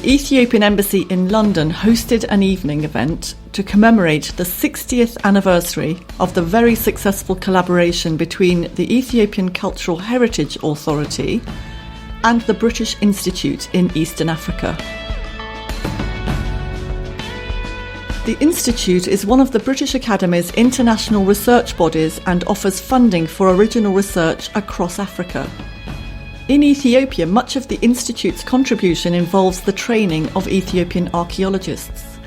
The Ethiopian Embassy in London hosted an evening event to commemorate the 60th anniversary of the very successful collaboration between the Ethiopian Cultural Heritage Authority and the British Institute in Eastern Africa. The Institute is one of the British Academy's international research bodies and offers funding for original research across Africa. In Ethiopia, much of the Institute's contribution involves the training of Ethiopian archaeologists,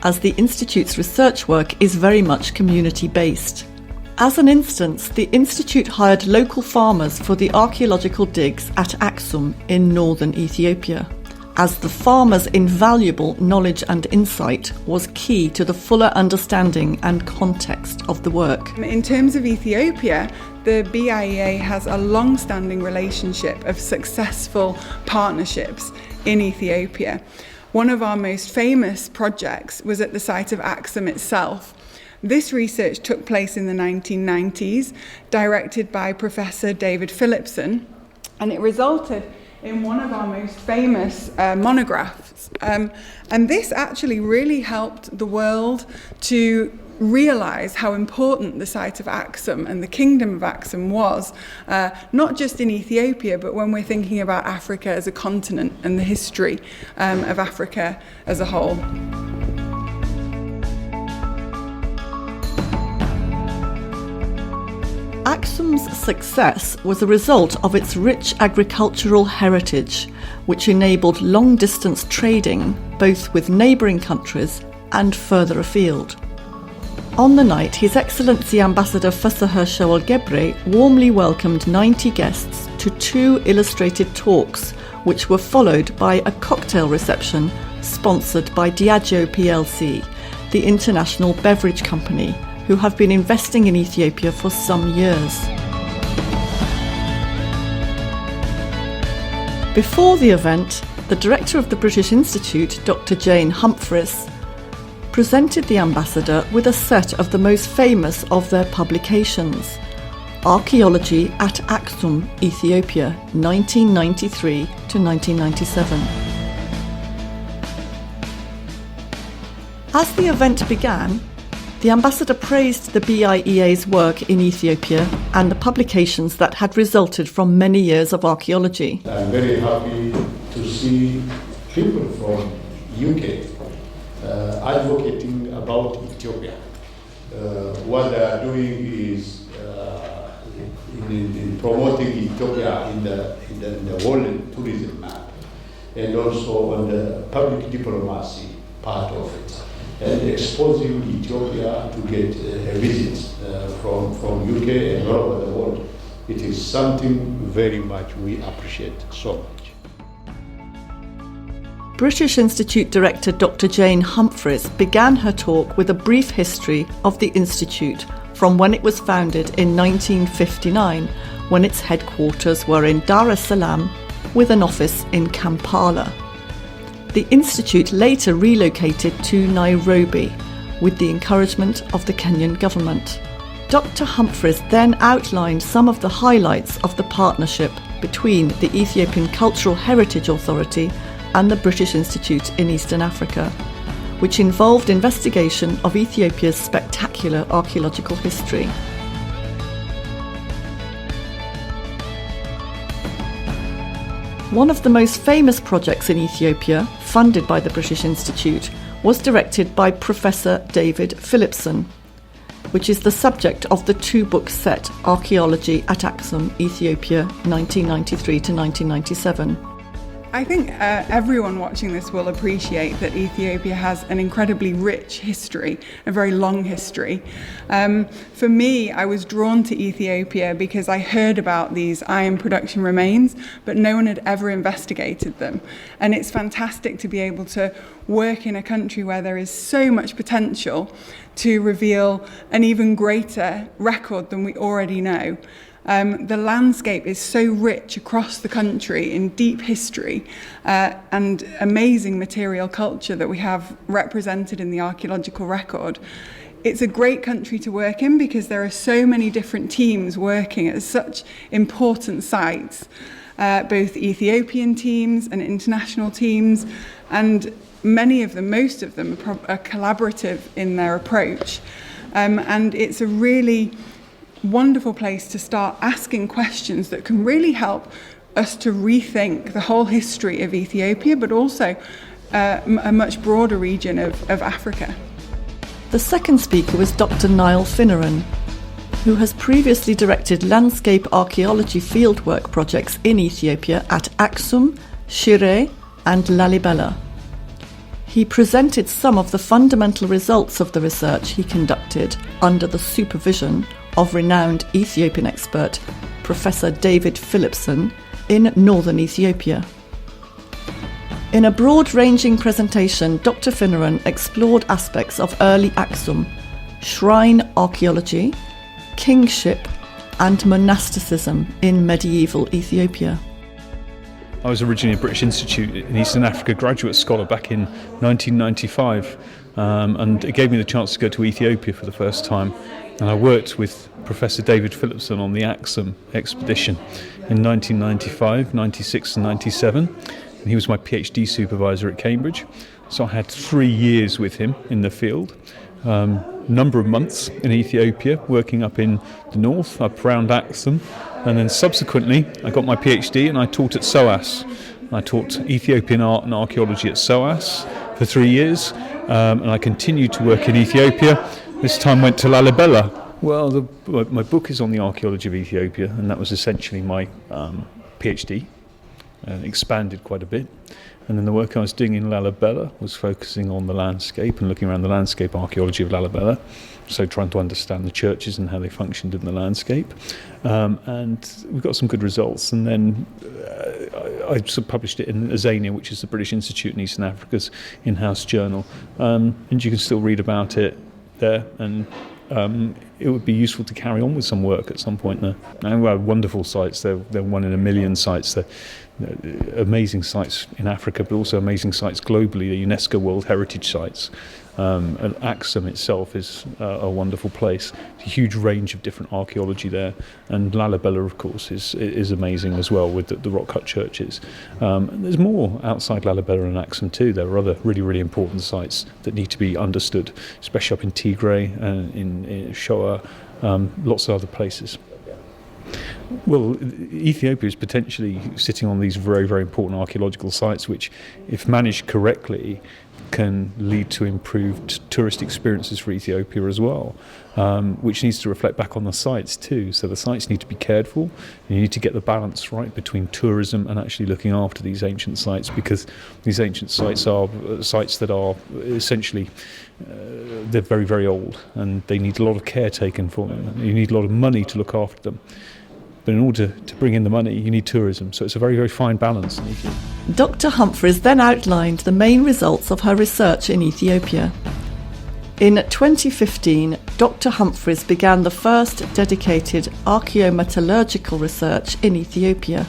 as the Institute's research work is very much community-based. As an instance, the Institute hired local farmers for the archaeological digs at Aksum in northern Ethiopia, as the farmers' invaluable knowledge and insight was key to the fuller understanding and context of the work. In terms of Ethiopia, the BIEA has a long-standing relationship of successful partnerships in Ethiopia. One of our most famous projects was at the site of Aksum itself. This research took place in the 1990s, directed by Professor David Philipson, and it resulted in one of our most famous monographs. And this actually really helped the world to realise how important the site of Aksum and the kingdom of Aksum was, not just in Ethiopia, but when we're thinking about Africa as a continent and the history of Africa as a whole. Aksum's success was a result of its rich agricultural heritage, which enabled long-distance trading both with neighbouring countries and further afield. On the night, His Excellency Ambassador Fasaha Shawal-Gebre warmly welcomed 90 guests to 2 illustrated talks, which were followed by a cocktail reception sponsored by Diageo plc, the international beverage company, who have been investing in Ethiopia for some years. Before the event, the director of the British Institute, Dr. Jane Humphries, presented the ambassador with a set of the most famous of their publications, Archaeology at Aksum, Ethiopia, 1993 to 1997. As the event began, the ambassador praised the BIEA's work in Ethiopia and the publications that had resulted from many years of archaeology. I'm very happy to see people from UK advocating about Ethiopia. What they are doing is in promoting Ethiopia in the world tourism map, and also on the public diplomacy part of it, and exposing Ethiopia to get visits from UK and all over the world. It is something very much we appreciate so much. British Institute Director Dr. Jane Humphries began her talk with a brief history of the Institute from when it was founded in 1959, when its headquarters were in Dar es Salaam with an office in Kampala. The Institute later relocated to Nairobi with the encouragement of the Kenyan government. Dr. Humphries then outlined some of the highlights of the partnership between the Ethiopian Cultural Heritage Authority and the British Institute in Eastern Africa, which involved investigation of Ethiopia's spectacular archaeological history. One of the most famous projects in Ethiopia, funded by the British Institute, was directed by Professor David Philipson, which is the subject of the 2-book set Archaeology at Aksum, Ethiopia, 1993 to 1997. I think everyone watching this will appreciate that Ethiopia has an incredibly rich history, a very long history. For me, I was drawn to Ethiopia because I heard about these iron production remains, but no one had ever investigated them. And it's fantastic to be able to work in a country where there is so much potential to reveal an even greater record than we already know. The landscape is so rich across the country in deep history and amazing material culture that we have represented in the archaeological record. It's a great country to work in because there are so many different teams working at such important sites, both Ethiopian teams and international teams, and many of them, most of them, are collaborative in their approach. And it's a really wonderful place to start asking questions that can really help us to rethink the whole history of Ethiopia, but also a much broader region of Africa. The second speaker was Dr. Niall Finneran, who has previously directed landscape archaeology fieldwork projects in Ethiopia at Aksum, Shire and Lalibela. He presented some of the fundamental results of the research he conducted under the supervision of renowned Ethiopian expert Professor David Philipson in northern Ethiopia. In a broad-ranging presentation, Dr. Finneran explored aspects of early Aksum, shrine archaeology, kingship and monasticism in medieval Ethiopia. I was originally a British Institute in Eastern Africa graduate scholar back in 1995, and it gave me the chance to go to Ethiopia for the first time. And I worked with Professor David Philipson on the Aksum expedition in 1995, 96 and 97. And he was my PhD supervisor at Cambridge. So I had 3 years with him in the field, number of months in Ethiopia, working up in the north, up around Aksum. And then subsequently, I got my PhD and I taught at SOAS. I taught Ethiopian art and archaeology at SOAS for 3 years. And I continued to work in Ethiopia. This time went to Lalibela. Well, my book is on the archaeology of Ethiopia, and that was essentially my PhD. Expanded quite a bit. And then the work I was doing in Lalibela was focusing on the landscape and looking around the landscape archaeology of Lalibela. So trying to understand the churches and how they functioned in the landscape. And we got some good results. And then I sort of published it in Azania, which is the British Institute in Eastern Africa's in-house journal. And you can still read about it there. And it would be useful to carry on with some work at some point there. And we have wonderful sites. They're 1 in a million sites. They're amazing sites in Africa, but also amazing sites globally, the UNESCO World Heritage Sites. And Aksum itself is a wonderful place. A huge range of different archaeology there, and Lalibela, of course, is amazing as well with the rock-cut churches. And there's more outside Lalibela and Aksum too. There are other really, really important sites that need to be understood, especially up in Tigray and in Shoa, lots of other places. Well, Ethiopia is potentially sitting on these very, very important archaeological sites, which, if managed correctly, can lead to improved tourist experiences for Ethiopia as well, which needs to reflect back on the sites too. So the sites need to be cared for, and you need to get the balance right between tourism and actually looking after these ancient sites, because these ancient sites are sites that are essentially they're very, very old, and they need a lot of care taken for them. You need a lot of money to look after them. But in order to bring in the money, you need tourism. So it's a very, very fine balance in Ethiopia. Dr. Humphries then outlined the main results of her research in Ethiopia. In 2015, Dr. Humphries began the first dedicated archaeometallurgical research in Ethiopia,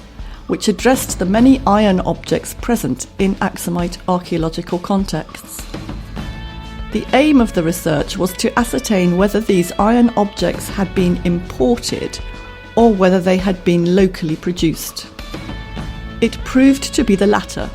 which addressed the many iron objects present in Aksumite archaeological contexts. The aim of the research was to ascertain whether these iron objects had been imported or whether they had been locally produced. It proved to be the latter.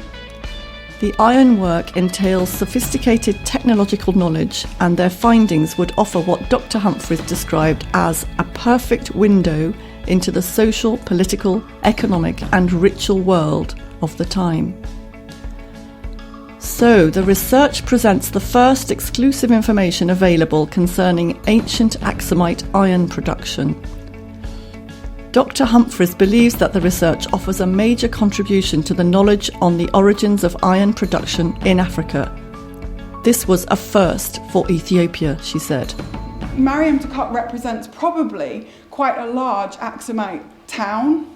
The ironwork entails sophisticated technological knowledge, and their findings would offer what Dr. Humphries described as a perfect window into the social, political, economic and ritual world of the time. So, the research presents the first exclusive information available concerning ancient Aksumite iron production. Dr. Humphries believes that the research offers a major contribution to the knowledge on the origins of iron production in Africa. This was a first for Ethiopia, she said. Mariam Takot represents probably quite a large Aksumite town,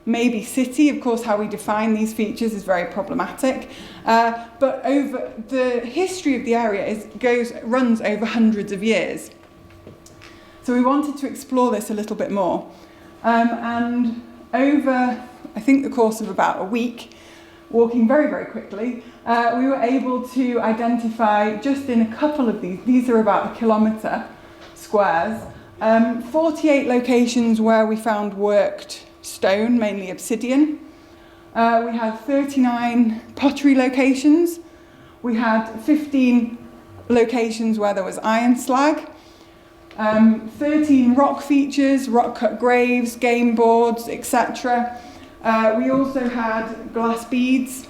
maybe city. Of course, how we define these features is very problematic. But over the history of the area runs over hundreds of years. So we wanted to explore this a little bit more. And over, I think, the course of about a week, walking very, very quickly, we were able to identify just in a couple of these are about 1 kilometre squares, 48 locations where we found worked stone, mainly obsidian, We had 39 pottery locations. We had 15 locations where there was iron slag. 13 rock features, rock-cut graves, game boards, etc. We also had glass beads.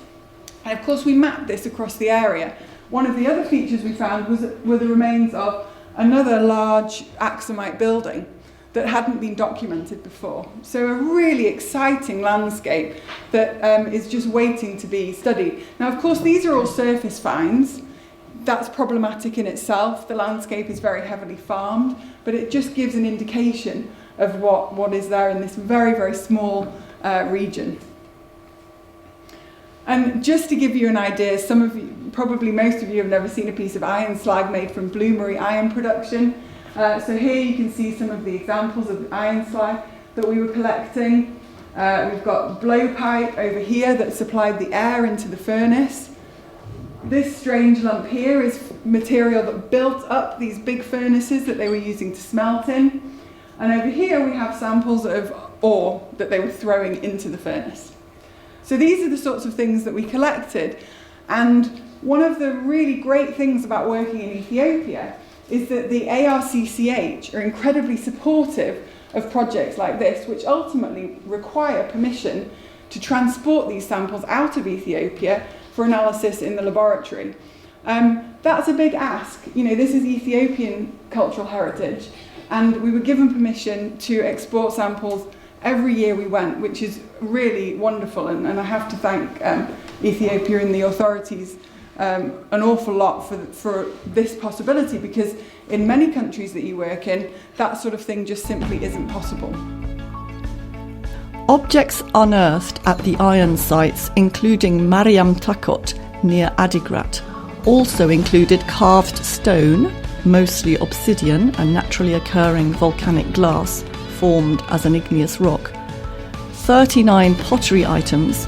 And of course we mapped this across the area. One of the other features we found were the remains of another large Axumite building that hadn't been documented before. So a really exciting landscape that is just waiting to be studied. Now, of course, these are all surface finds. That's problematic in itself. The landscape is very heavily farmed, but it just gives an indication of what is there in this very, very small region. And just to give you an idea, some of you, probably most of you have never seen a piece of iron slag made from bloomery iron production. So here you can see some of the examples of iron slag that we were collecting. We've got blowpipe over here that supplied the air into the furnace. This strange lump here is material that built up these big furnaces that they were using to smelt in. And over here we have samples of ore that they were throwing into the furnace. So these are the sorts of things that we collected. And one of the really great things about working in Ethiopia is that the ARCCH are incredibly supportive of projects like this, which ultimately require permission to transport these samples out of Ethiopia for analysis in the laboratory. That's a big ask. You know, this is Ethiopian cultural heritage, and we were given permission to export samples every year we went, which is really wonderful, and I have to thank Ethiopia and the authorities an awful lot for this possibility, because in many countries that you work in, that sort of thing just simply isn't possible. Objects unearthed at the iron sites, including Mariam Takot near Adigrat, also included carved stone, mostly obsidian and naturally occurring volcanic glass, formed as an igneous rock, 39 pottery items,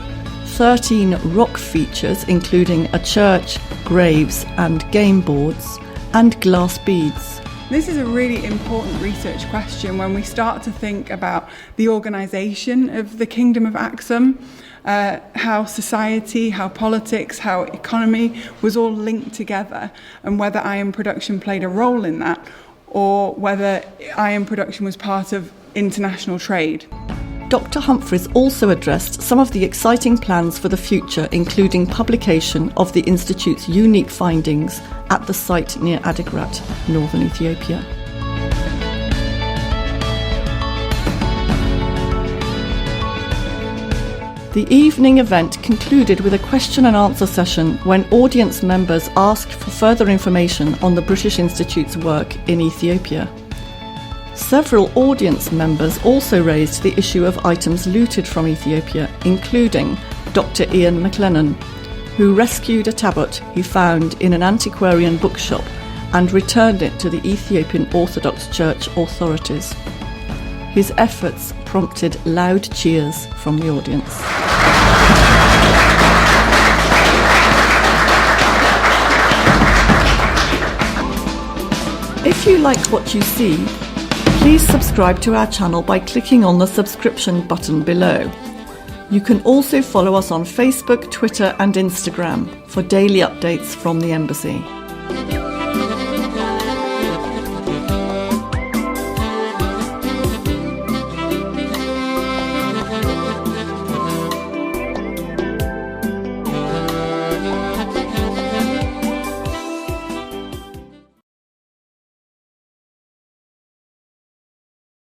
13 rock features including a church, graves and game boards, and glass beads. This is a really important research question when we start to think about the organisation of the Kingdom of Axum, how society, how politics, how economy was all linked together, and whether iron production played a role in that, or whether iron production was part of international trade. Dr. Humphries also addressed some of the exciting plans for the future, including publication of the Institute's unique findings at the site near Adigrat, northern Ethiopia. The evening event concluded with a question and answer session when audience members asked for further information on the British Institute's work in Ethiopia. Several audience members also raised the issue of items looted from Ethiopia, including Dr. Ian McLennan, who rescued a tablet he found in an antiquarian bookshop and returned it to the Ethiopian Orthodox Church authorities. His efforts prompted loud cheers from the audience. If you like what you see, please subscribe to our channel by clicking on the subscription button below. You can also follow us on Facebook, Twitter and Instagram for daily updates from the Embassy.